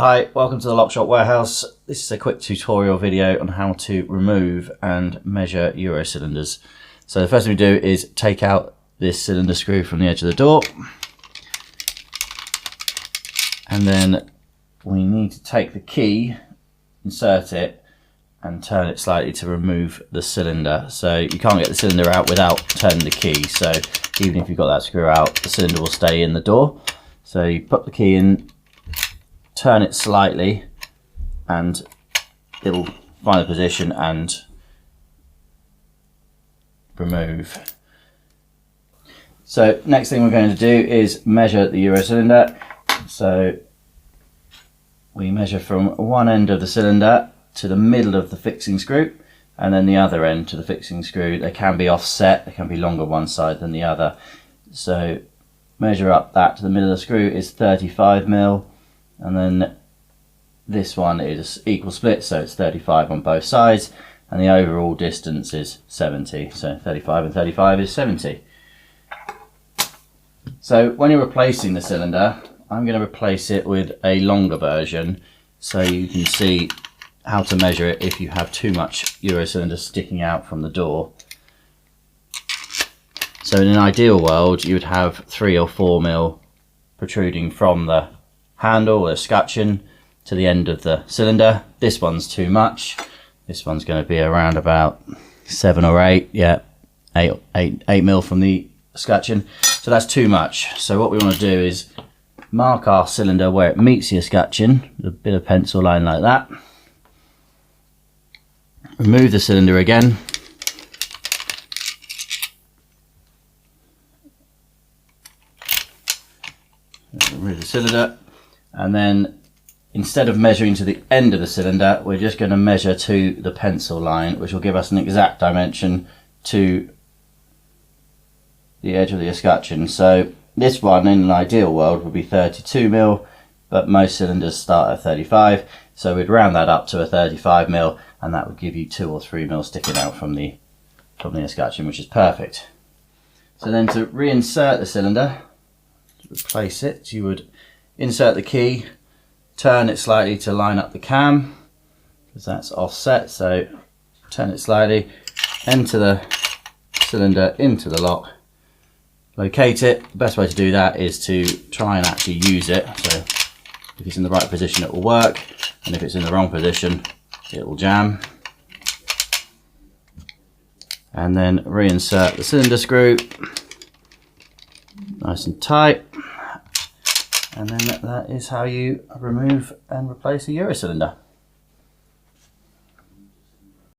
Hi, welcome to the Lockshop Warehouse. This is a quick tutorial video on how to remove and measure Euro cylinders. So the first thing we do is take out this cylinder screw from the edge of the door. And then we need to take the key, insert it and turn it slightly to remove the cylinder. So you can't get the cylinder out without turning the key. So even if you've got that screw out, the cylinder will stay in the door. So you put the key in, turn it slightly and it'll find a position and remove. So next thing we're going to do is measure the Euro cylinder. So we measure from one end of the cylinder to the middle of the fixing screw and then the other end to the fixing screw. They can be offset, they can be longer one side than the other. So measure up that to the middle of the screw is 35mm. And then this one is equal split, so it's 35 on both sides, and the overall distance is 70. So 35 and 35 is 70. So when you're replacing the cylinder, I'm going to replace it with a longer version so you can see how to measure it if you have too much Euro cylinder sticking out from the door. So in an ideal world, you would have 3 or 4mm protruding from the handle or scutcheon to the end of the cylinder. This one's too much. This one's going to be around about 7 or 8, yeah, 8mm from the scutcheon. So that's too much. So what we want to do is mark our cylinder where it meets the escutcheon with a bit of pencil line like that. Remove the cylinder again. Remove the cylinder. And then instead of measuring to the end of the cylinder, we're just going to measure to the pencil line, which will give us an exact dimension to the edge of the escutcheon. So this one in an ideal world would be 32mm, but most cylinders start at 35. So we'd round that up to a 35mm, and that would give you 2 or 3mm sticking out from the escutcheon, which is perfect. So then to reinsert the cylinder, to replace it, you would insert the key, turn it slightly to line up the cam, because that's offset, so turn it slightly, enter the cylinder into the lock, locate it. The best way to do that is to try and actually use it, so if it's in the right position it will work, and if it's in the wrong position it will jam. And then reinsert the cylinder screw, nice and tight. And then that is how you remove and replace a Euro cylinder.